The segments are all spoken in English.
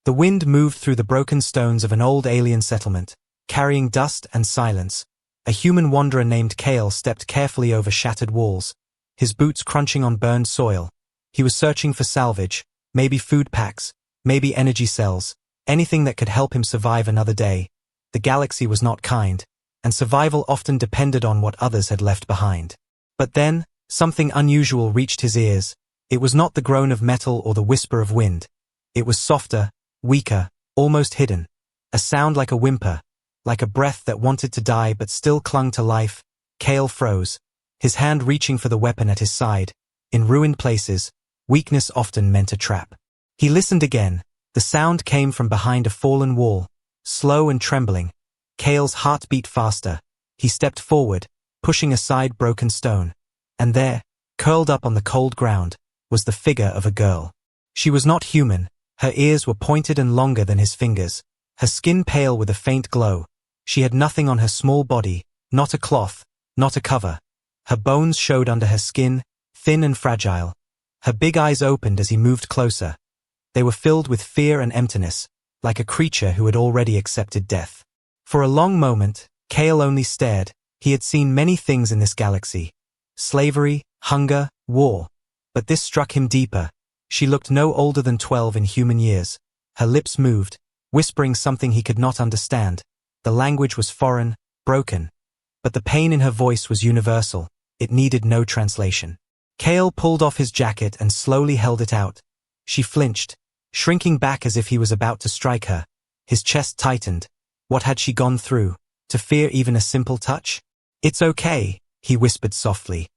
The wind moved through the broken stones of an old alien settlement, carrying dust and silence. A human wanderer named Kale stepped carefully over shattered walls, his boots crunching on burned soil. He was searching for salvage, maybe food packs, maybe energy cells, anything that could help him survive another day. The galaxy was not kind, and survival often depended on what others had left behind. But then, something unusual reached his ears. It was not the groan of metal or the whisper of wind. It was softer, weaker, almost hidden. A sound like a whimper, like a breath that wanted to die but still clung to life. Kale froze, his hand reaching for the weapon at his side. In ruined places, weakness often meant a trap. He listened again. The sound came from behind a fallen wall, slow and trembling. Kale's heart beat faster. He stepped forward, pushing aside broken stone. And there, curled up on the cold ground, was the figure of a girl. She was not human. Her ears were pointed and longer than his fingers. Her skin pale with a faint glow. She had nothing on her small body, not a cloth, not a cover. Her bones showed under her skin, thin and fragile. Her big eyes opened as he moved closer. They were filled with fear and emptiness, like a creature who had already accepted death. For a long moment, Kale only stared. He had seen many things in this galaxy. Slavery, hunger, war. But this struck him deeper. She looked no older than 12 in human years. Her lips moved, whispering something he could not understand. The language was foreign, broken. But the pain in her voice was universal. It needed no translation. Kale pulled off his jacket and slowly held it out. She flinched, shrinking back as if he was about to strike her. His chest tightened. What had she gone through, to fear even a simple touch? "It's okay," he whispered softly.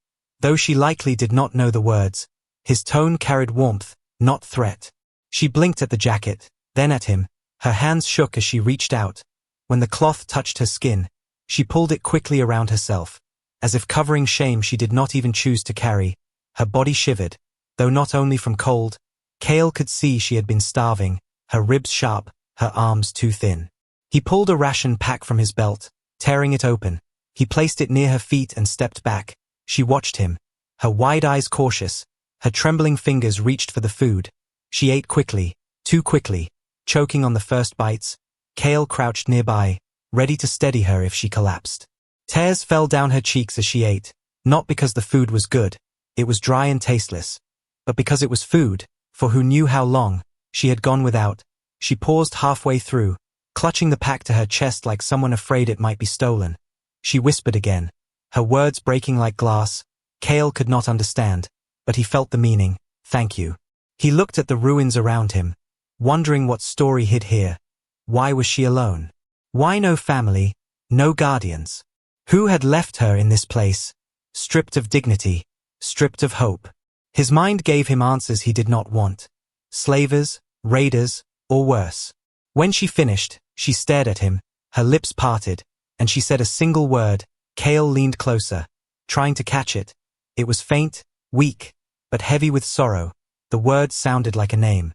Though she likely did not know the words, his tone carried warmth, not threat. She blinked at the jacket, then at him. Her hands shook as she reached out. When the cloth touched her skin, she pulled it quickly around herself, as if covering shame she did not even choose to carry. Her body shivered, though not only from cold. Kale could see she had been starving, her ribs sharp, her arms too thin. He pulled a ration pack from his belt, tearing it open. He placed it near her feet and stepped back. She watched him, her wide eyes cautious. Her trembling fingers reached for the food. She ate quickly, too quickly, choking on the first bites. Kale crouched nearby, ready to steady her if she collapsed. Tears fell down her cheeks as she ate, not because the food was good. It was dry and tasteless. But because it was food, for who knew how long she had gone without. She paused halfway through, clutching the pack to her chest like someone afraid it might be stolen. She whispered again, her words breaking like glass. Kale could not understand, but he felt the meaning. "Thank you." He looked at the ruins around him, wondering what story he'd hear. Why was she alone? Why no family, no guardians? Who had left her in this place, stripped of dignity, stripped of hope? His mind gave him answers he did not want. Slavers, raiders, or worse. When she finished, she stared at him, her lips parted, and she said a single word. Kale leaned closer, trying to catch it. It was faint, weak, but heavy with sorrow. The word sounded like a name,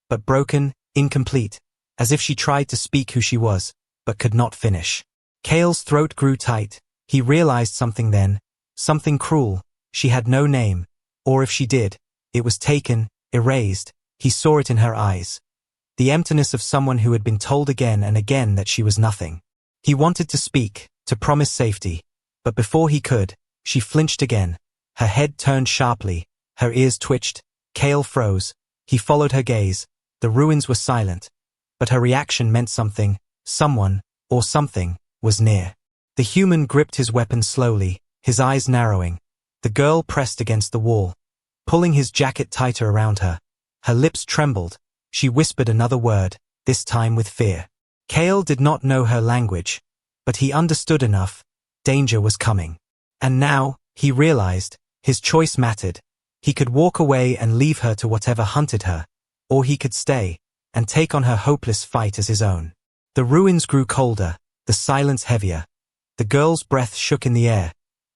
but broken, incomplete, as if she tried to speak who she was, but could not finish. Kale's throat grew tight. He realized something then, something cruel. She had no name, or if she did, it was taken, erased. He saw it in her eyes. The emptiness of someone who had been told again and again that she was nothing. He wanted to speak, to promise safety, but before he could, she flinched again. Her head turned sharply, her ears twitched. Kale froze. He followed her gaze. The ruins were silent, but her reaction meant something. Someone, or something, was near. The human gripped his weapon slowly, his eyes narrowing. The girl pressed against the wall, pulling his jacket tighter around her. Her lips trembled. She whispered another word, this time with fear. Kale did not know her language, but he understood enough. Danger was coming. And now, he realized, his choice mattered. He could walk away and leave her to whatever hunted her, or he could stay, and take on her hopeless fight as his own. The ruins grew colder, the silence heavier. The girl's breath shook in the air.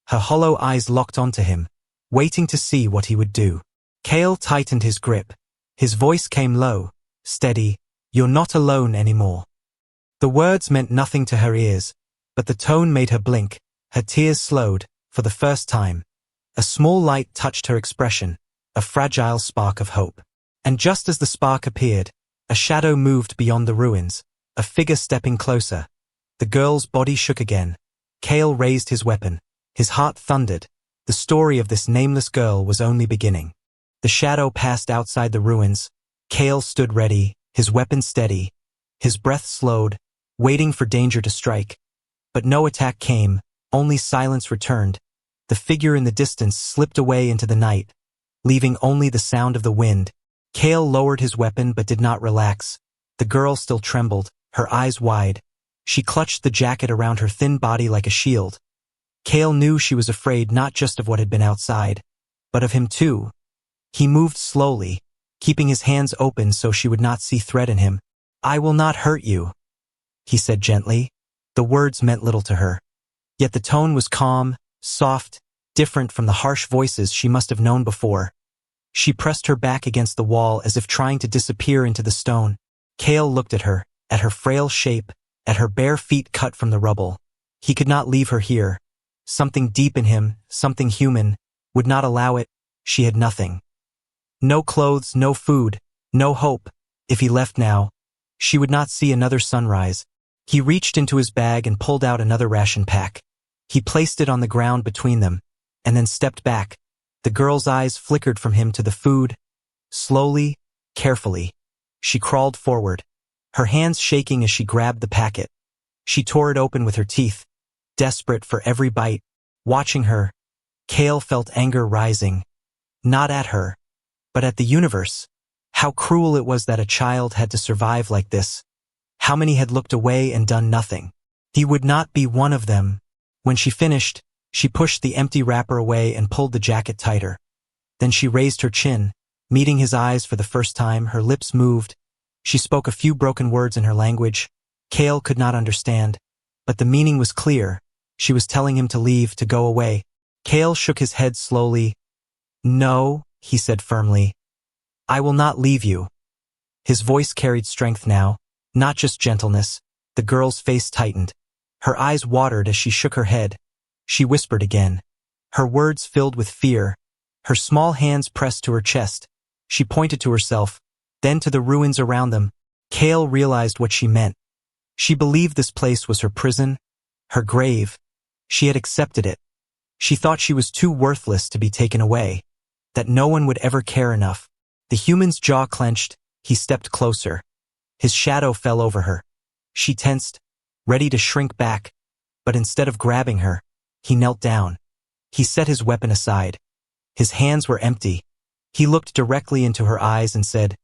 Her hollow eyes locked onto him, waiting to see what he would do. Kale tightened his grip. His voice came low, steady. "You're not alone anymore." The words meant nothing to her ears, but the tone made her blink. Her tears slowed, for the first time. A small light touched her expression, a fragile spark of hope. And just as the spark appeared, A shadow moved beyond the ruins, a figure stepping closer. The girl's body shook again. Kale raised his weapon. His heart thundered. The story of this nameless girl was only beginning. The shadow passed outside the ruins. Kale stood ready, his weapon steady. His breath slowed, waiting for danger to strike. But no attack came, only silence returned. The figure in the distance slipped away into the night, leaving only the sound of the wind. Kale lowered his weapon but did not relax. The girl still trembled, her eyes wide. She clutched the jacket around her thin body like a shield. Kale knew she was afraid not just of what had been outside, but of him too. He moved slowly, keeping his hands open so she would not see threat in him. "I will not hurt you," he said gently. The words meant little to her. Yet the tone was calm, soft, different from the harsh voices she must have known before. She pressed her back against the wall as if trying to disappear into the stone. Kale looked at her frail shape, at her bare feet cut from the rubble. He could not leave her here. Something deep in him, something human, would not allow it. She had nothing. No clothes, no food, no hope. If he left now, she would not see another sunrise. He reached into his bag and pulled out another ration pack. He placed it on the ground between them, and then stepped back. The girl's eyes flickered from him to the food. Slowly, carefully, she crawled forward, her hands shaking as she grabbed the packet. She tore it open with her teeth, desperate for every bite. Watching her, Kale felt anger rising. Not at her, but at the universe. How cruel it was that a child had to survive like this. How many had looked away and done nothing? He would not be one of them. When she finished, she pushed the empty wrapper away and pulled the jacket tighter. Then she raised her chin, meeting his eyes for the first time. Her lips moved. She spoke a few broken words in her language. Kale could not understand, but the meaning was clear. She was telling him to leave, to go away. Kale shook his head slowly. "No," he said firmly. "I will not leave you." His voice carried strength now, not just gentleness. The girl's face tightened. Her eyes watered as she shook her head. She whispered again. Her words filled with fear. Her small hands pressed to her chest. She pointed to herself, then to the ruins around them. Kale realized what she meant. She believed this place was her prison, her grave. She had accepted it. She thought she was too worthless to be taken away, that no one would ever care enough. The human's jaw clenched. He stepped closer. His shadow fell over her. She tensed, ready to shrink back, but instead of grabbing her, he knelt down. He set his weapon aside. His hands were empty. He looked directly into her eyes and said,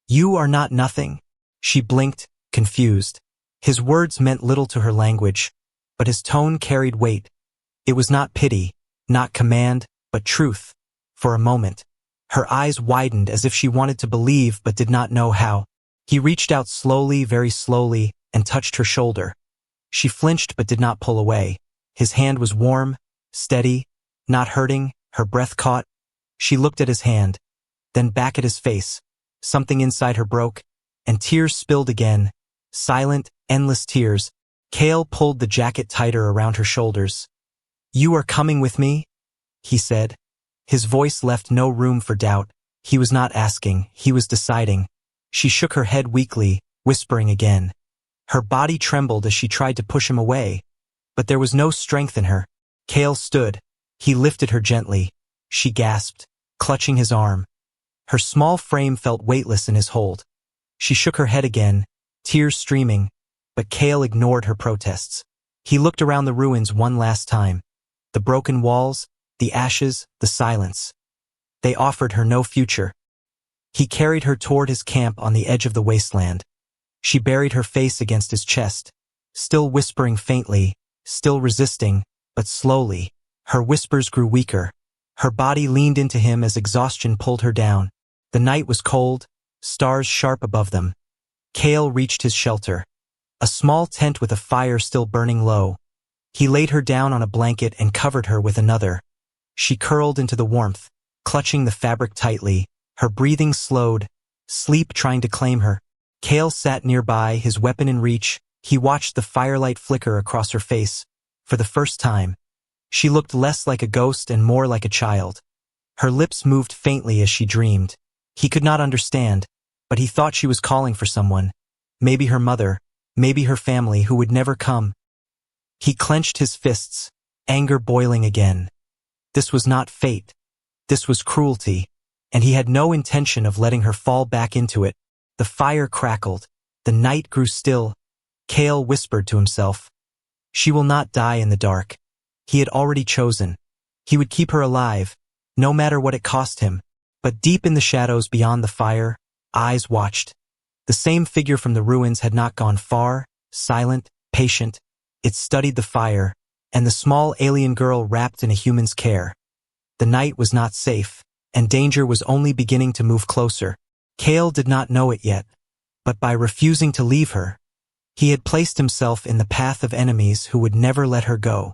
"You are not nothing." She blinked, confused. His words meant little to her language, but his tone carried weight. It was not pity, not command, but truth. For a moment, her eyes widened as if she wanted to believe but did not know how. He reached out slowly, very slowly, and touched her shoulder. She flinched but did not pull away. His hand was warm, steady, not hurting. Her breath caught. She looked at his hand, then back at his face. Something inside her broke, and tears spilled again. Silent, endless tears. Kale pulled the jacket tighter around her shoulders. "You are coming with me?" he said. His voice left no room for doubt. He was not asking, he was deciding. She shook her head weakly, whispering again. Her body trembled as she tried to push him away, but there was no strength in her. Kale stood. He lifted her gently. She gasped, clutching his arm. Her small frame felt weightless in his hold. She shook her head again, tears streaming, but Kale ignored her protests. He looked around the ruins one last time. The broken walls, the ashes, the silence. They offered her no future. He carried her toward his camp on the edge of the wasteland. She buried her face against his chest, still whispering faintly, still resisting, but slowly. Her whispers grew weaker. Her body leaned into him as exhaustion pulled her down. The night was cold, stars sharp above them. Kale reached his shelter, a small tent with a fire still burning low. He laid her down on a blanket and covered her with another. She curled into the warmth, clutching the fabric tightly. Her breathing slowed, sleep trying to claim her. Kale sat nearby, his weapon in reach. He watched the firelight flicker across her face. For the first time, she looked less like a ghost and more like a child. Her lips moved faintly as she dreamed. He could not understand, but he thought she was calling for someone. Maybe her mother, maybe her family who would never come. He clenched his fists, anger boiling again. This was not fate. This was cruelty, and he had no intention of letting her fall back into it. The fire crackled. The night grew still. Kale whispered to himself, "She will not die in the dark." He had already chosen. He would keep her alive, no matter what it cost him. But deep in the shadows beyond the fire, eyes watched. The same figure from the ruins had not gone far, silent, patient. It studied the fire, and the small alien girl wrapped in a human's care. The night was not safe, and danger was only beginning to move closer. Kale did not know it yet, but by refusing to leave her, he had placed himself in the path of enemies who would never let her go.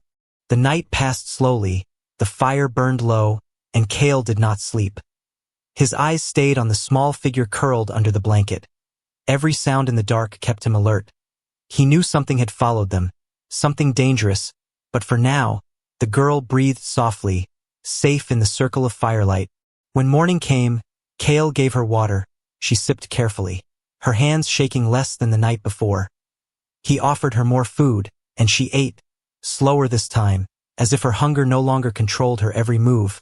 The night passed slowly, the fire burned low, and Kale did not sleep. His eyes stayed on the small figure curled under the blanket. Every sound in the dark kept him alert. He knew something had followed them, something dangerous, but for now, the girl breathed softly, safe in the circle of firelight. When morning came, Kale gave her water. She sipped carefully, her hands shaking less than the night before. He offered her more food, and she ate, slower this time, as if her hunger no longer controlled her every move.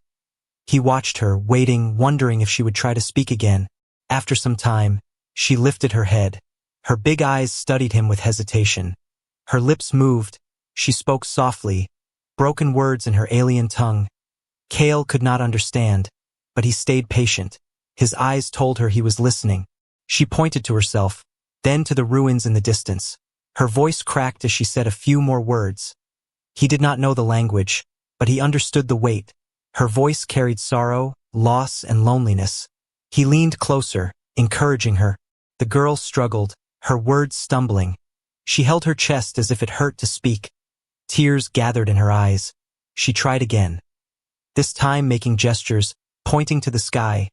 He watched her, waiting, wondering if she would try to speak again. After some time, she lifted her head. Her big eyes studied him with hesitation. Her lips moved. She spoke softly, broken words in her alien tongue. Kale could not understand, but he stayed patient. His eyes told her he was listening. She pointed to herself, then to the ruins in the distance. Her voice cracked as she said a few more words. He did not know the language, but he understood the weight. Her voice carried sorrow, loss, and loneliness. He leaned closer, encouraging her. The girl struggled, her words stumbling. She held her chest as if it hurt to speak. Tears gathered in her eyes. She tried again, this time making gestures, pointing to the sky,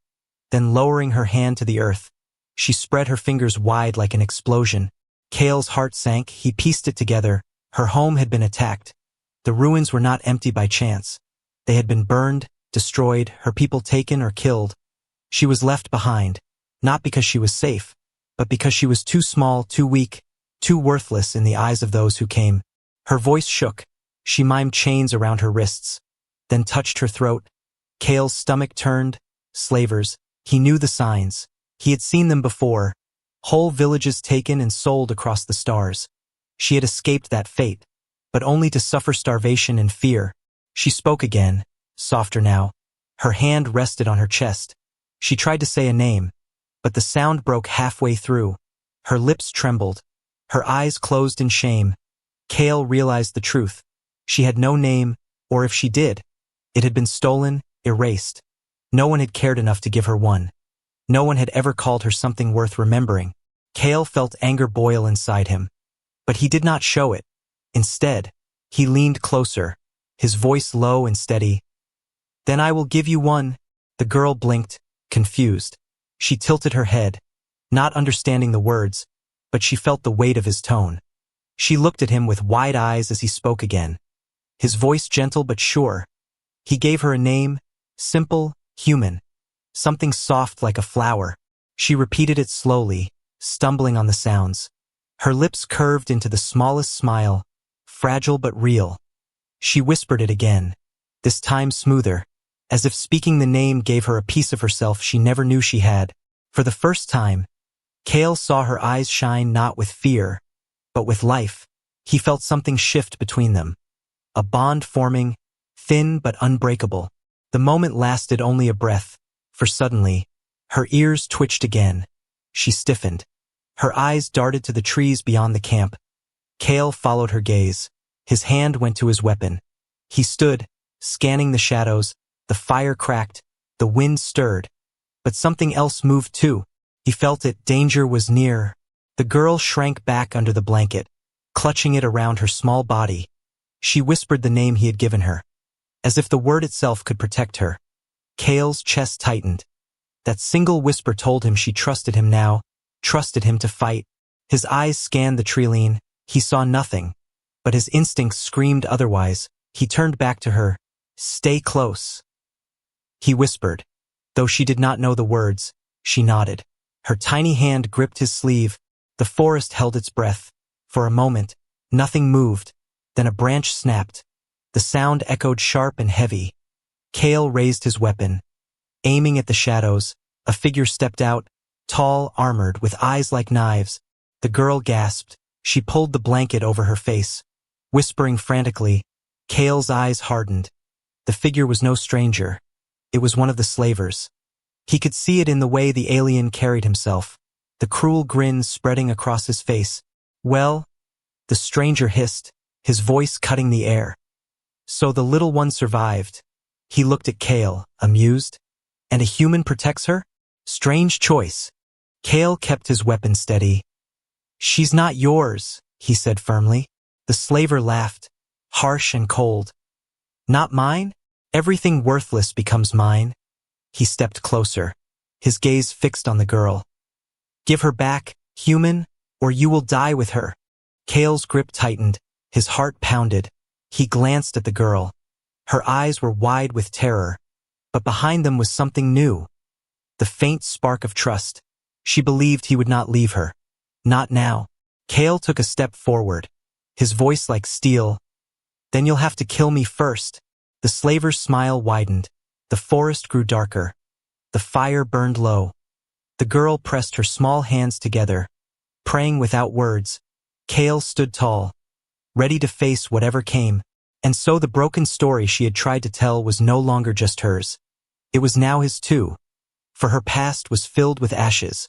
then lowering her hand to the earth. She spread her fingers wide like an explosion. Kale's heart sank. He pieced it together. Her home had been attacked. The ruins were not empty by chance. They had been burned, destroyed, her people taken or killed. She was left behind, not because she was safe, but because she was too small, too weak, too worthless in the eyes of those who came. Her voice shook. She mimed chains around her wrists, then touched her throat. Kale's stomach turned. Slavers. He knew the signs. He had seen them before. Whole villages taken and sold across the stars. She had escaped that fate, but only to suffer starvation and fear. She spoke again, softer now. Her hand rested on her chest. She tried to say a name, but the sound broke halfway through. Her lips trembled. Her eyes closed in shame. Kale realized the truth. She had no name, or if she did, it had been stolen, erased. No one had cared enough to give her one. No one had ever called her something worth remembering. Kale felt anger boil inside him, but he did not show it. Instead, he leaned closer, his voice low and steady. "Then I will give you one." The girl blinked, confused. She tilted her head, not understanding the words, but she felt the weight of his tone. She looked at him with wide eyes as he spoke again. His voice gentle but sure. He gave her a name, simple, human, something soft like a flower. She repeated it slowly, stumbling on the sounds. Her lips curved into the smallest smile, fragile but real. She whispered it again, this time smoother, as if speaking the name gave her a piece of herself she never knew she had. For the first time, Kale saw her eyes shine not with fear, but with life. He felt something shift between them. A bond forming, thin but unbreakable. The moment lasted only a breath, for suddenly, her ears twitched again. She stiffened. Her eyes darted to the trees beyond the camp. Kale followed her gaze. His hand went to his weapon. He stood, scanning the shadows. The fire cracked, the wind stirred. But something else moved too. He felt it. Danger was near. The girl shrank back under the blanket, clutching it around her small body. She whispered the name he had given her, as if the word itself could protect her. Kale's chest tightened. That single whisper told him she trusted him now, trusted him to fight. His eyes scanned the treeline. He saw nothing, but his instincts screamed otherwise. He turned back to her. "Stay close," he whispered. Though she did not know the words, she nodded. Her tiny hand gripped his sleeve. The forest held its breath. For a moment, nothing moved. Then a branch snapped. The sound echoed sharp and heavy. Kale raised his weapon. Aiming at the shadows, a figure stepped out, tall, armored, with eyes like knives. The girl gasped. She pulled the blanket over her face. Whispering frantically, Kale's eyes hardened. The figure was no stranger. It was one of the slavers. He could see it in the way the alien carried himself, the cruel grin spreading across his face. "Well?" the stranger hissed, his voice cutting the air. "So the little one survived." He looked at Kale, amused. "And a human protects her? Strange choice." Kale kept his weapon steady. "She's not yours," he said firmly. The slaver laughed, harsh and cold. "Not mine? Everything worthless becomes mine." He stepped closer, his gaze fixed on the girl. "Give her back, human, or you will die with her." Kale's grip tightened, his heart pounded. He glanced at the girl. Her eyes were wide with terror, but behind them was something new. The faint spark of trust. She believed he would not leave her. Not now. Kale took a step forward, his voice like steel. "Then you'll have to kill me first." The slaver's smile widened. The forest grew darker. The fire burned low. The girl pressed her small hands together, praying without words. Kale stood tall, ready to face whatever came. And so the broken story she had tried to tell was no longer just hers. It was now his too. For her past was filled with ashes,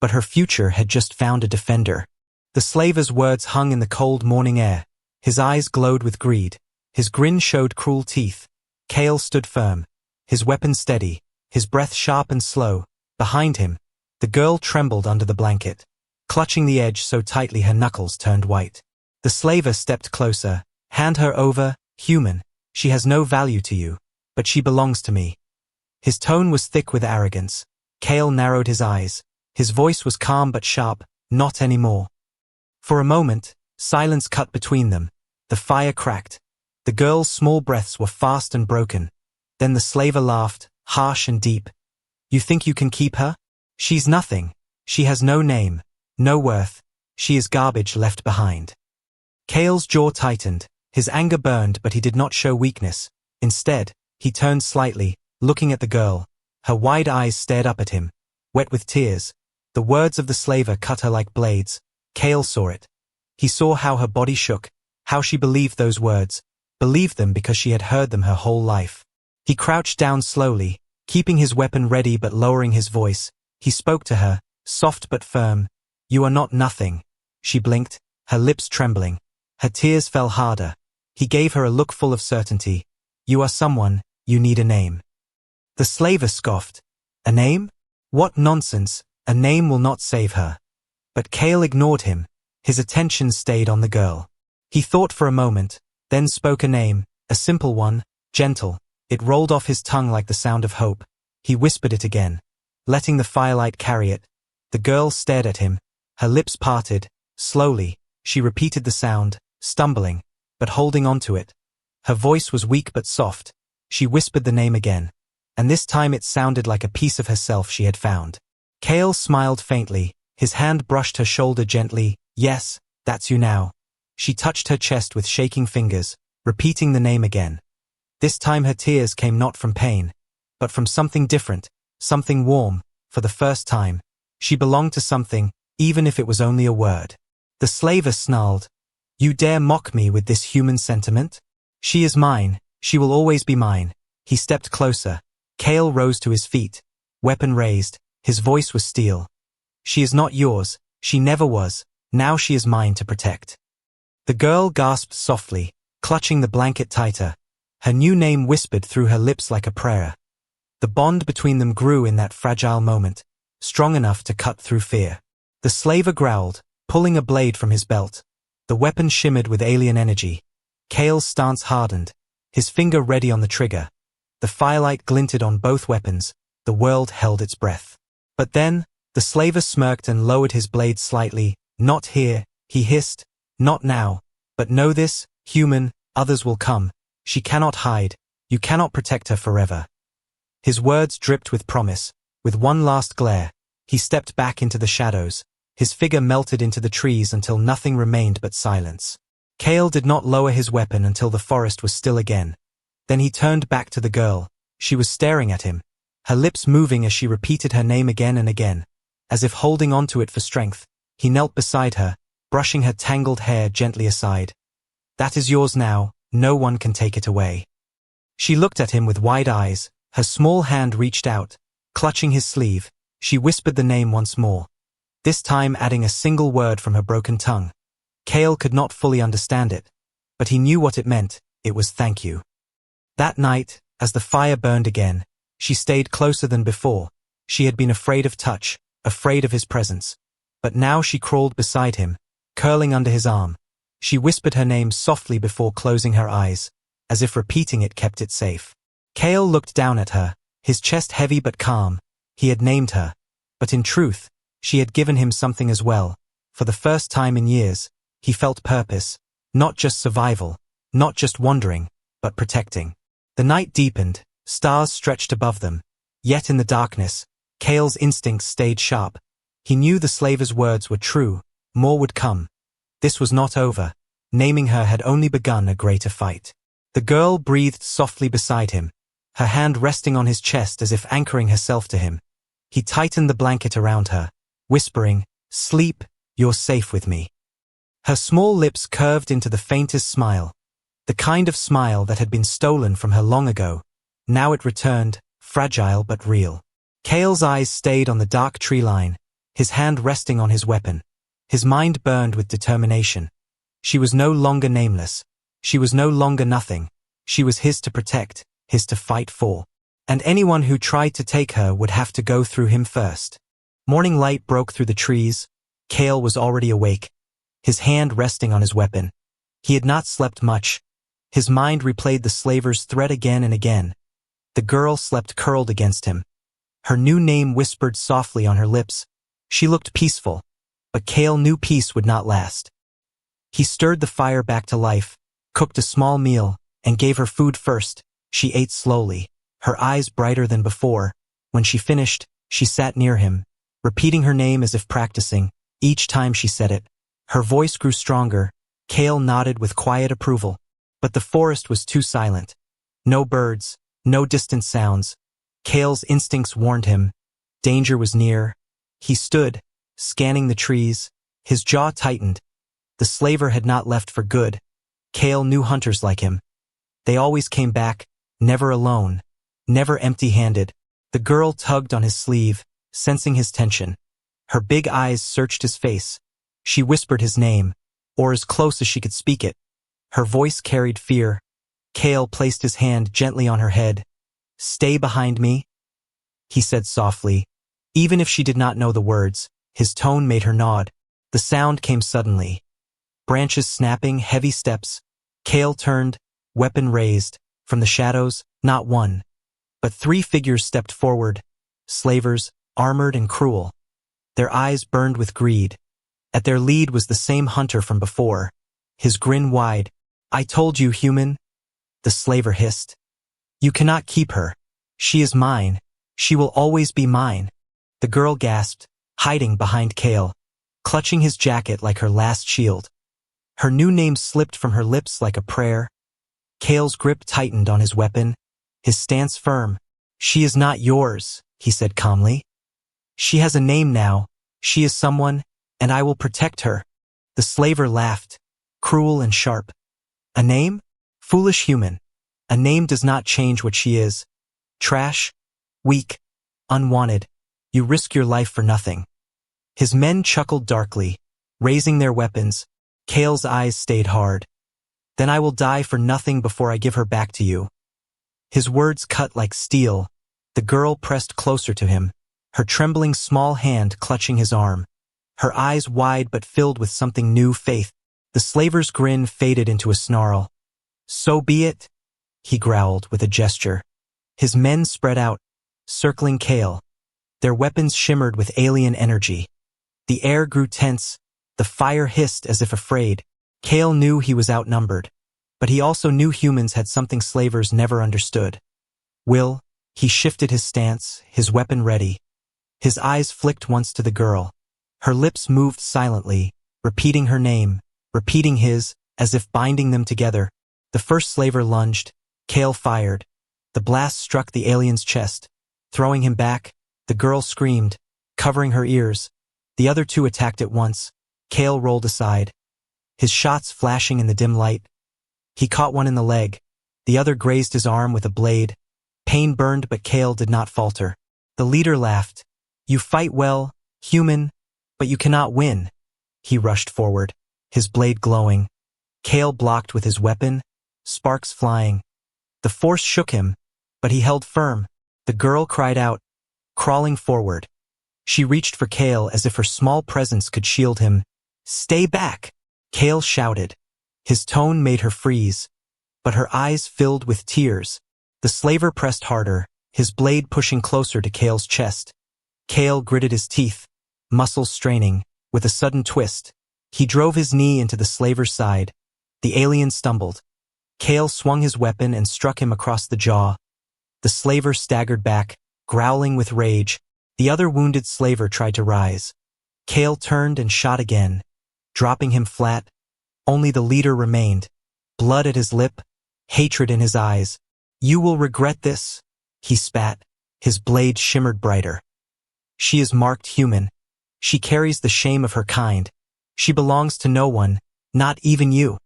but her future had just found a defender. The slaver's words hung in the cold morning air. His eyes glowed with greed. His grin showed cruel teeth. Kale stood firm, his weapon steady, his breath sharp and slow. Behind him, the girl trembled under the blanket, clutching the edge so tightly her knuckles turned white. The slaver stepped closer. "Hand her over, human. She has no value to you, but she belongs to me." His tone was thick with arrogance. Kale narrowed his eyes. His voice was calm but sharp. "Not anymore." For a moment, silence cut between them. The fire cracked. The girl's small breaths were fast and broken. Then the slaver laughed, harsh and deep. "You think you can keep her? She's nothing. She has no name, no worth. She is garbage left behind." Kale's jaw tightened. His anger burned, but he did not show weakness. Instead, he turned slightly, looking at the girl. Her wide eyes stared up at him, wet with tears. The words of the slaver cut her like blades. Kale saw it. He saw how her body shook, how she believed those words, believed them because she had heard them her whole life. He crouched down slowly, keeping his weapon ready but lowering his voice. He spoke to her, soft but firm. "You are not nothing." She blinked, her lips trembling. Her tears fell harder. He gave her a look full of certainty. "You are someone, you need a name." The slaver scoffed. "A name? What nonsense, a name will not save her." But Kale ignored him. His attention stayed on the girl. He thought for a moment, then spoke a name, a simple one, gentle. It rolled off his tongue like the sound of hope. He whispered it again, letting the firelight carry it. The girl stared at him, her lips parted. Slowly, she repeated the sound, stumbling, but holding on to it. Her voice was weak but soft. She whispered the name again, and this time it sounded like a piece of herself she had found. Kale smiled faintly. His hand brushed her shoulder gently. "Yes, that's you now." She touched her chest with shaking fingers, repeating the name again. This time her tears came not from pain, but from something different, something warm. For the first time, she belonged to something, even if it was only a word. The slaver snarled, "You dare mock me with this human sentiment? She is mine, she will always be mine." He stepped closer. Kale rose to his feet, weapon raised, his voice was steel. "She is not yours, she never was, now she is mine to protect." The girl gasped softly, clutching the blanket tighter. Her new name whispered through her lips like a prayer. The bond between them grew in that fragile moment, strong enough to cut through fear. The slaver growled, pulling a blade from his belt. The weapon shimmered with alien energy. Kale's stance hardened, his finger ready on the trigger. The firelight glinted on both weapons. The world held its breath. But then, the slaver smirked and lowered his blade slightly. "Not here," he hissed. "Not now. But know this, human, others will come. She cannot hide. You cannot protect her forever." His words dripped with promise. With one last glare, He stepped back into the shadows. His figure melted into the trees until nothing remained but silence. Kale did not lower his weapon until the forest was still again. Then he turned back to the girl. She was staring at him, her lips moving as she repeated her name again and again. As if holding onto it for strength, he knelt beside her, brushing her tangled hair gently aside. "That is yours now, no one can take it away." She looked at him with wide eyes, her small hand reached out, clutching his sleeve. She whispered the name once more, this time adding a single word from her broken tongue. Kale could not fully understand it, but he knew what it meant. It was thank you. That night, as the fire burned again, she stayed closer than before. She had been afraid of touch, afraid of his presence. But now she crawled beside him, curling under his arm. She whispered her name softly before closing her eyes, as if repeating it kept it safe. Kale looked down at her, his chest heavy but calm. He had named her, but in truth, she had given him something as well. For the first time in years, he felt purpose, not just survival, not just wandering, but protecting. The night deepened, stars stretched above them. Yet in the darkness, Kale's instincts stayed sharp. He knew the slaver's words were true, more would come. This was not over. Naming her had only begun a greater fight. The girl breathed softly beside him, her hand resting on his chest as if anchoring herself to him. He tightened the blanket around her, whispering, "Sleep, you're safe with me." Her small lips curved into the faintest smile, the kind of smile that had been stolen from her long ago. Now it returned, fragile but real. Kale's eyes stayed on the dark tree line, his hand resting on his weapon. His mind burned with determination. She was no longer nameless. She was no longer nothing. She was his to protect, his to fight for. And anyone who tried to take her would have to go through him first. Morning light broke through the trees. Kale was already awake, his hand resting on his weapon. He had not slept much. His mind replayed the slaver's threat again and again. The girl slept curled against him, her new name whispered softly on her lips. She looked peaceful, but Kale knew peace would not last. He stirred the fire back to life, cooked a small meal, and gave her food first. She ate slowly, her eyes brighter than before. When she finished, she sat near him, repeating her name as if practicing. Each time she said it, her voice grew stronger. Kale nodded with quiet approval. But the forest was too silent. No birds, no distant sounds. Kale's instincts warned him. Danger was near. He stood, scanning the trees, his jaw tightened. The slaver had not left for good. Kale knew hunters like him. They always came back, never alone, never empty-handed. The girl tugged on his sleeve, sensing his tension. Her big eyes searched his face. She whispered his name, or as close as she could speak it. Her voice carried fear. Kale placed his hand gently on her head. "Stay behind me," he said softly. Even if she did not know the words, his tone made her nod. The sound came suddenly. Branches snapping, heavy steps. Kale turned, weapon raised. From the shadows, not one, but 3 figures stepped forward. Slavers, armored and cruel. Their eyes burned with greed. At their lead was the same hunter from before, his grin wide. "I told you, human," the slaver hissed. "You cannot keep her. She is mine. She will always be mine." The girl gasped, hiding behind Kale, clutching his jacket like her last shield. Her new name slipped from her lips like a prayer. Kale's grip tightened on his weapon, his stance firm. "She is not yours," he said calmly. "She has a name now. She is someone, and I will protect her." The slaver laughed, cruel and sharp. "A name? Foolish human. A name does not change what she is. Trash, weak, unwanted. You risk your life for nothing." His men chuckled darkly, raising their weapons. Kale's eyes stayed hard. "Then I will die for nothing before I give her back to you." His words cut like steel. The girl pressed closer to him, her trembling small hand clutching his arm. Her eyes wide but filled with something new, faith. The slaver's grin faded into a snarl. "So be it," he growled with a gesture. His men spread out, circling Kale. Their weapons shimmered with alien energy. The air grew tense. The fire hissed as if afraid. Kale knew he was outnumbered, but he also knew humans had something slavers never understood. He shifted his stance, his weapon ready. His eyes flicked once to the girl. Her lips moved silently, repeating her name, repeating his, as if binding them together. The first slaver lunged. Cale fired. The blast struck the alien's chest. Throwing him back, the girl screamed, covering her ears. The other two attacked at once. Cale rolled aside, his shots flashing in the dim light. He caught one in the leg. The other grazed his arm with a blade. Pain burned, but Cale did not falter. The leader laughed. "You fight well, human, but you cannot win." He rushed forward, his blade glowing. Cale blocked with his weapon, sparks flying. The force shook him, but he held firm. The girl cried out, crawling forward. She reached for Cale as if her small presence could shield him. "Stay back!" Cale shouted. His tone made her freeze, but her eyes filled with tears. The slaver pressed harder, his blade pushing closer to Cale's chest. Cale gritted his teeth, muscles straining. With a sudden twist, he drove his knee into the slaver's side. The alien stumbled. Cale swung his weapon and struck him across the jaw. The slaver staggered back, growling with rage. The other wounded slaver tried to rise. Cale turned and shot again, dropping him flat. Only the leader remained, blood at his lip, hatred in his eyes. "You will regret this," he spat. His blade shimmered brighter. "She is marked human. She carries the shame of her kind. She belongs to no one, not even you."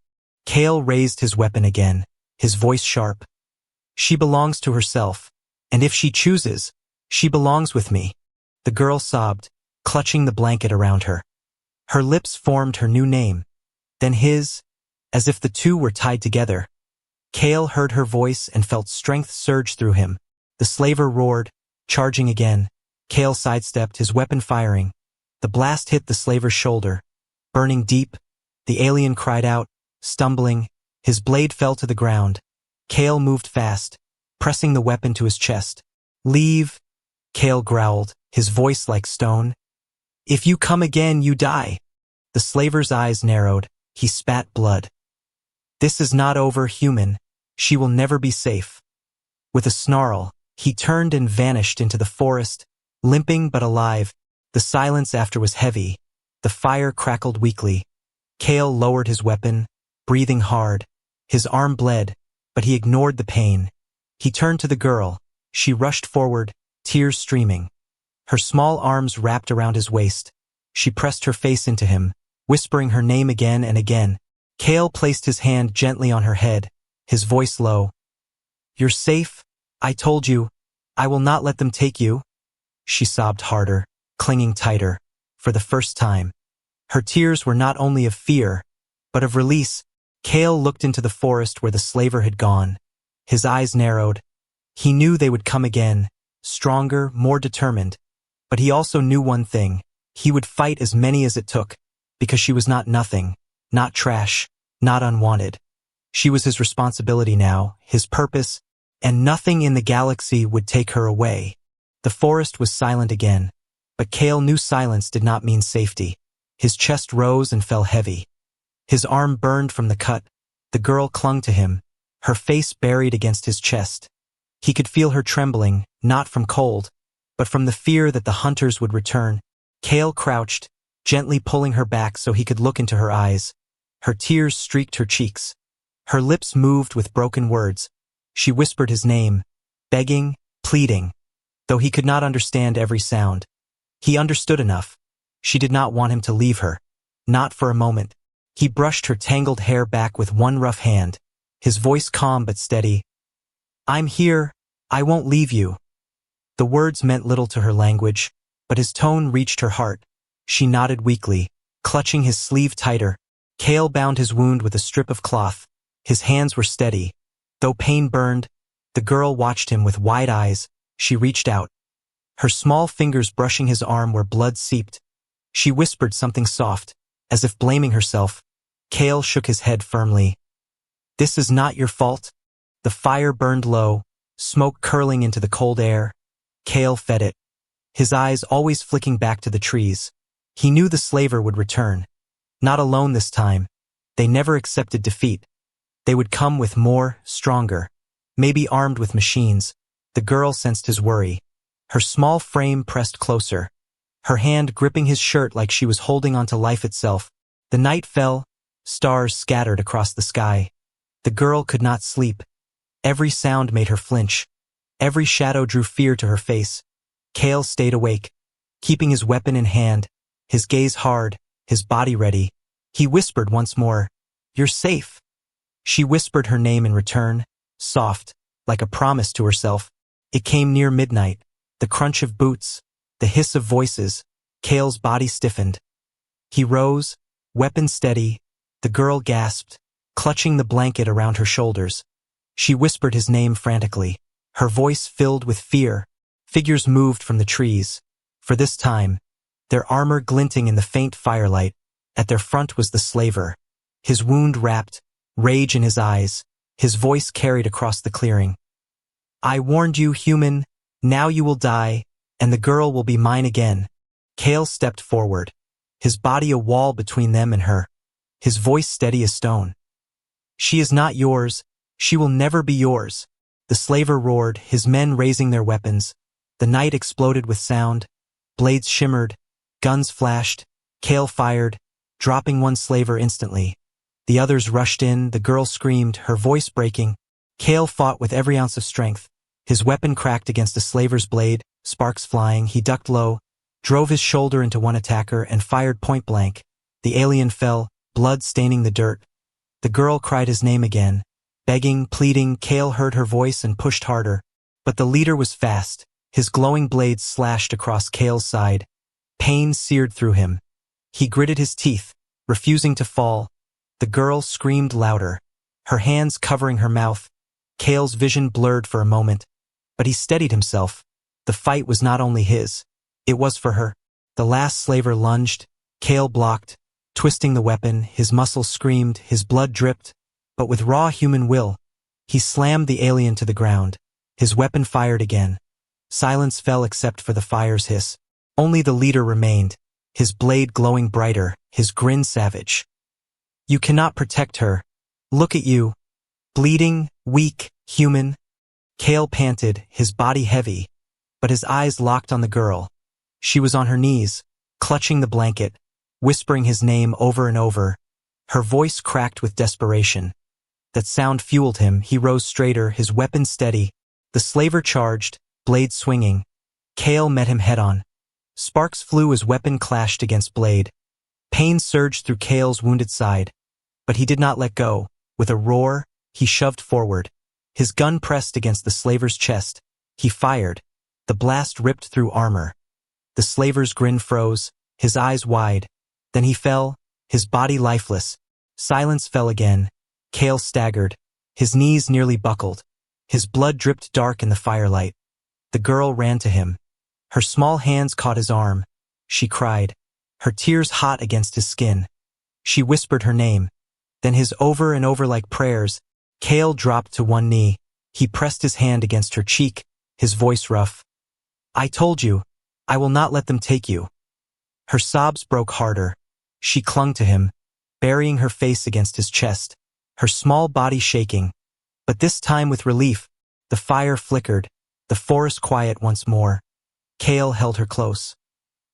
Cale raised his weapon again, his voice sharp. "She belongs to herself, and if she chooses, she belongs with me." The girl sobbed, clutching the blanket around her. Her lips formed her new name, then his, as if the two were tied together. Cale heard her voice and felt strength surge through him. The slaver roared, charging again. Cale sidestepped, his weapon firing. The blast hit the slaver's shoulder, burning deep. The alien cried out, stumbling. His blade fell to the ground. Cale moved fast, pressing the weapon to his chest. "Leave," Cale growled, his voice like stone. "If you come again, you die." The slaver's eyes narrowed. He spat blood. "This is not over, human. She will never be safe." With a snarl, he turned and vanished into the forest, limping but alive. The silence after was heavy. The fire crackled weakly. Cale lowered his weapon, breathing hard. His arm bled, but he ignored the pain. He turned to the girl. She rushed forward, tears streaming. Her small arms wrapped around his waist. She pressed her face into him, whispering her name again and again. Cale placed his hand gently on her head, his voice low. "You're safe. I told you. I will not let them take you." She sobbed harder, clinging tighter. For the first time, her tears were not only of fear, but of release. Cale looked into the forest where the slaver had gone. His eyes narrowed. He knew they would come again, stronger, more determined. But he also knew one thing. He would fight as many as it took, because she was not nothing, not trash, not unwanted. She was his responsibility now, his purpose, and nothing in the galaxy would take her away. The forest was silent again, but Cale knew silence did not mean safety. His chest rose and fell heavy. His arm burned from the cut. The girl clung to him, her face buried against his chest. He could feel her trembling, not from cold, but from the fear that the hunters would return. Cale crouched, gently pulling her back so he could look into her eyes. Her tears streaked her cheeks. Her lips moved with broken words. She whispered his name, begging, pleading, though he could not understand every sound. He understood enough. She did not want him to leave her, not for a moment. He brushed her tangled hair back with one rough hand, his voice calm but steady. "I'm here. I won't leave you." The words meant little to her language, but his tone reached her heart. She nodded weakly, clutching his sleeve tighter. Cale bound his wound with a strip of cloth. His hands were steady. Though pain burned, the girl watched him with wide eyes. She reached out, her small fingers brushing his arm where blood seeped. She whispered something soft, as if blaming herself. Cale shook his head firmly. "This is not your fault." The fire burned low, smoke curling into the cold air. Cale fed it, his eyes always flicking back to the trees. He knew the slaver would return. Not alone this time. They never accepted defeat. They would come with more, stronger, maybe armed with machines. The girl sensed his worry. Her small frame pressed closer, her hand gripping his shirt like she was holding onto life itself. The night fell, stars scattered across the sky. The girl could not sleep. Every sound made her flinch. Every shadow drew fear to her face. Cale stayed awake, keeping his weapon in hand, his gaze hard, his body ready. He whispered once more, "You're safe." She whispered her name in return, soft, like a promise to herself. It came near midnight, the crunch of boots, the hiss of voices. Cale's body stiffened. He rose, weapon steady. The girl gasped, clutching the blanket around her shoulders. She whispered his name frantically, her voice filled with fear. Figures moved from the trees. For this time, their armor glinting in the faint firelight. At their front was the slaver, his wound wrapped, rage in his eyes, his voice carried across the clearing. "I warned you, human, now you will die, and the girl will be mine again." Cale stepped forward, his body a wall between them and her, his voice steady as stone. "She is not yours, she will never be yours." The slaver roared, his men raising their weapons. The night exploded with sound, blades shimmered, guns flashed. Cale fired, dropping one slaver instantly. The others rushed in, the girl screamed, her voice breaking. Cale fought with every ounce of strength. His weapon cracked against a slaver's blade, sparks flying. He ducked low, drove his shoulder into one attacker, and fired point blank. The alien fell, blood staining the dirt. The girl cried his name again, begging, pleading. Cale heard her voice and pushed harder. But the leader was fast. His glowing blades slashed across Cale's side. Pain seared through him. He gritted his teeth, refusing to fall. The girl screamed louder, her hands covering her mouth. Cale's vision blurred for a moment, but he steadied himself. The fight was not only his, it was for her. The last slaver lunged. Cale blocked, twisting the weapon. His muscles screamed, his blood dripped, but with raw human will, he slammed the alien to the ground. His weapon fired again. Silence fell except for the fire's hiss. Only the leader remained, his blade glowing brighter, his grin savage. "You cannot protect her. Look at you. Bleeding, weak, human." Cale panted, his body heavy, but his eyes locked on the girl. She was on her knees, clutching the blanket, whispering his name over and over. Her voice cracked with desperation. That sound fueled him. He rose straighter, his weapon steady. The slaver charged, blade swinging. Cale met him head-on. Sparks flew as weapon clashed against blade. Pain surged through Cale's wounded side. But he did not let go. With a roar, he shoved forward. His gun pressed against the slaver's chest. He fired. The blast ripped through armor. The slaver's grin froze, his eyes wide. Then he fell, his body lifeless. Silence fell again. Cale staggered. His knees nearly buckled. His blood dripped dark in the firelight. The girl ran to him. Her small hands caught his arm. She cried, her tears hot against his skin. She whispered her name. Then his over and over like prayers. Cale dropped to one knee. He pressed his hand against her cheek, his voice rough. "I told you, I will not let them take you." Her sobs broke harder. She clung to him, burying her face against his chest, her small body shaking. But this time with relief. The fire flickered, the forest quiet once more. Cale held her close,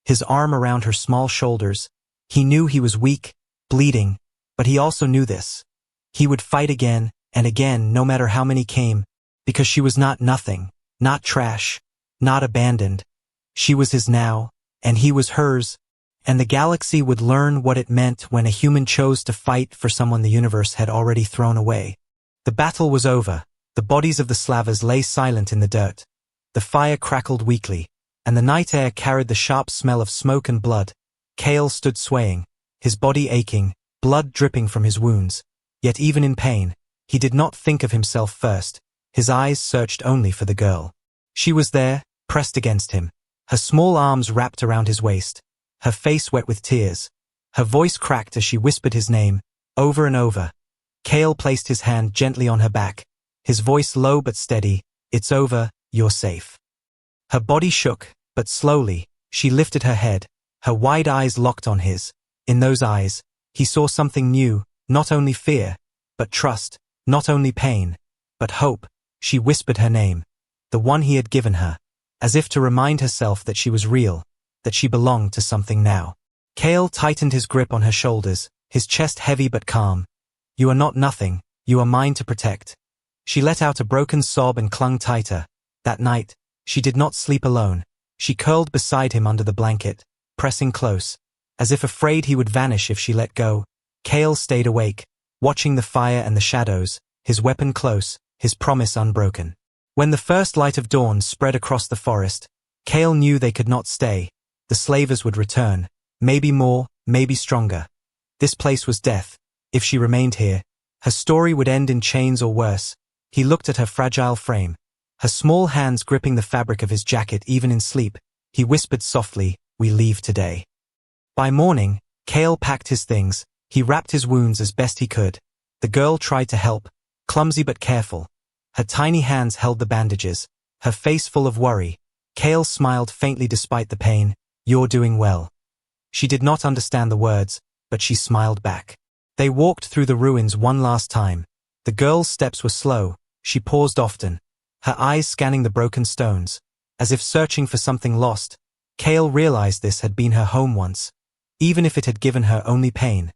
his arm around her small shoulders. He knew he was weak, bleeding, but he also knew this. He would fight again and again, no matter how many came, because she was not nothing, not trash, not abandoned. She was his now, and he was hers, and the galaxy would learn what it meant when a human chose to fight for someone the universe had already thrown away. The battle was over. The bodies of the slavers lay silent in the dirt. The fire crackled weakly, and the night air carried the sharp smell of smoke and blood. Cale stood swaying, his body aching, blood dripping from his wounds. Yet even in pain, he did not think of himself first. His eyes searched only for the girl. She was there, pressed against him, her small arms wrapped around his waist, her face wet with tears. Her voice cracked as she whispered his name, over and over. Cale placed his hand gently on her back, his voice low but steady. "It's over, you're safe." Her body shook, but slowly, she lifted her head, her wide eyes locked on his. In those eyes, he saw something new, not only fear, but trust, not only pain, but hope. She whispered her name, the one he had given her. as if to remind herself that she was real, that she belonged to something now. Kale tightened his grip on her shoulders, his chest heavy but calm. "You are not nothing, you are mine to protect." She let out a broken sob and clung tighter. That night, she did not sleep alone. She curled beside him under the blanket, pressing close, as if afraid he would vanish if she let go. Kale stayed awake, watching the fire and the shadows, his weapon close, his promise unbroken. When the first light of dawn spread across the forest, Kale knew they could not stay. The slavers would return, maybe more, maybe stronger. This place was death. If she remained here, her story would end in chains or worse. He looked at her fragile frame, her small hands gripping the fabric of his jacket even in sleep. He whispered softly, "We leave today." By morning, Kale packed his things. He wrapped his wounds as best he could. The girl tried to help, clumsy but careful. Her tiny hands held the bandages, her face full of worry. Kale smiled faintly despite the pain. "You're doing well." She did not understand the words, but she smiled back. They walked through the ruins one last time. The girl's steps were slow. She paused often, her eyes scanning the broken stones, as if searching for something lost. Kale realized this had been her home once, even if it had given her only pain.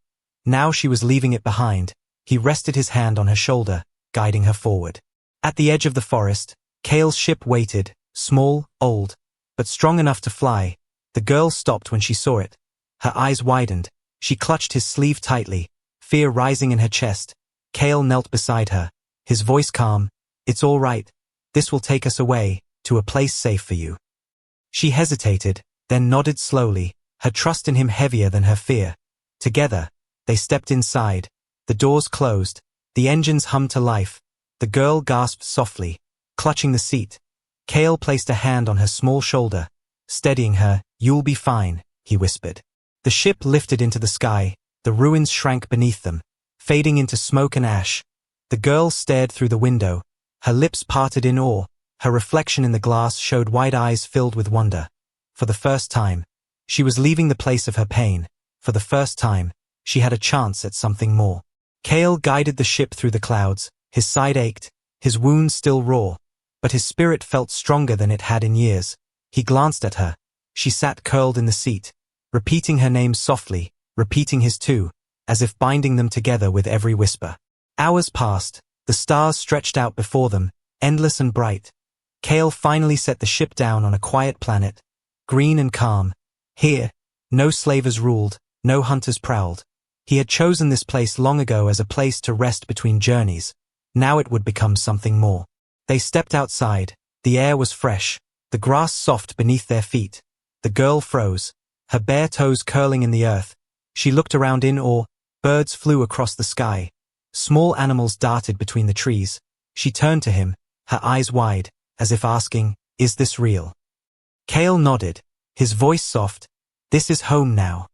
Now she was leaving it behind. He rested his hand on her shoulder, guiding her forward. At the edge of the forest, Kale's ship waited, small, old, but strong enough to fly. The girl stopped when she saw it. Her eyes widened. She clutched his sleeve tightly, fear rising in her chest. Kale knelt beside her, his voice calm. "It's all right. This will take us away, to a place safe for you." She hesitated, then nodded slowly, her trust in him heavier than her fear. Together, they stepped inside. The doors closed. The engines hummed to life. The girl gasped softly, clutching the seat. Kale placed a hand on her small shoulder, steadying her. "You'll be fine," he whispered. The ship lifted into the sky. The ruins shrank beneath them, fading into smoke and ash. The girl stared through the window, her lips parted in awe. Her reflection in the glass showed wide eyes filled with wonder. For the first time, she was leaving the place of her pain. For the first time, she had a chance at something more. Kale guided the ship through the clouds. His side ached, his wounds still raw, but his spirit felt stronger than it had in years. He glanced at her. She sat curled in the seat, repeating her name softly, repeating his too, as if binding them together with every whisper. Hours passed. The stars stretched out before them, endless and bright. Kale finally set the ship down on a quiet planet, green and calm. Here, no slavers ruled, no hunters prowled. He had chosen this place long ago as a place to rest between journeys. Now it would become something more. They stepped outside. The air was fresh, the grass soft beneath their feet. The girl froze, her bare toes curling in the earth. She looked around in awe. Birds flew across the sky. Small animals darted between the trees. She turned to him, her eyes wide, as if asking, "Is this real?" Kale nodded, his voice soft. "This is home now."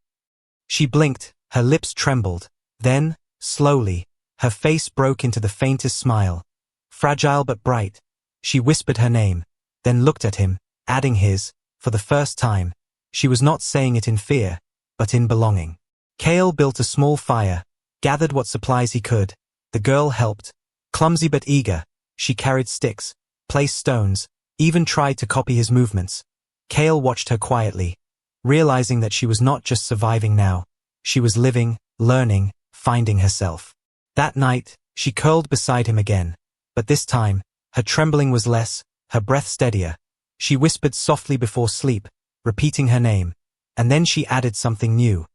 She blinked, her lips trembled. Then, slowly, her face broke into the faintest smile. Fragile but bright. She whispered her name, then looked at him, adding his. For the first time, she was not saying it in fear, but in belonging. Kale built a small fire, gathered what supplies he could. The girl helped. Clumsy but eager, she carried sticks, placed stones, even tried to copy his movements. Kale watched her quietly, realizing that she was not just surviving now. She was living, learning, finding herself. That night, she curled beside him again. But this time, her trembling was less, her breath steadier. She whispered softly before sleep, repeating her name. And then she added something new.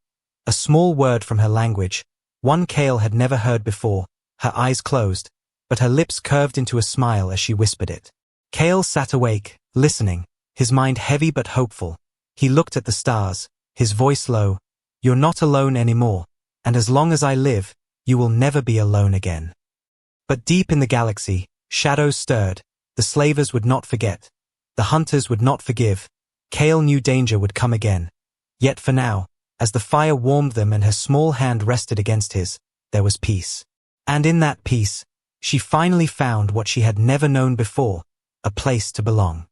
A small word from her language, one Kale had never heard before. Her eyes closed, but her lips curved into a smile as she whispered it. Kale sat awake, listening, his mind heavy but hopeful. He looked at the stars, his voice low. "You're not alone anymore, and as long as I live, you will never be alone again." But deep in the galaxy, shadows stirred. The slavers would not forget. The hunters would not forgive. Kale knew danger would come again. Yet for now, as the fire warmed them and her small hand rested against his, there was peace. And in that peace, she finally found what she had never known before, a place to belong.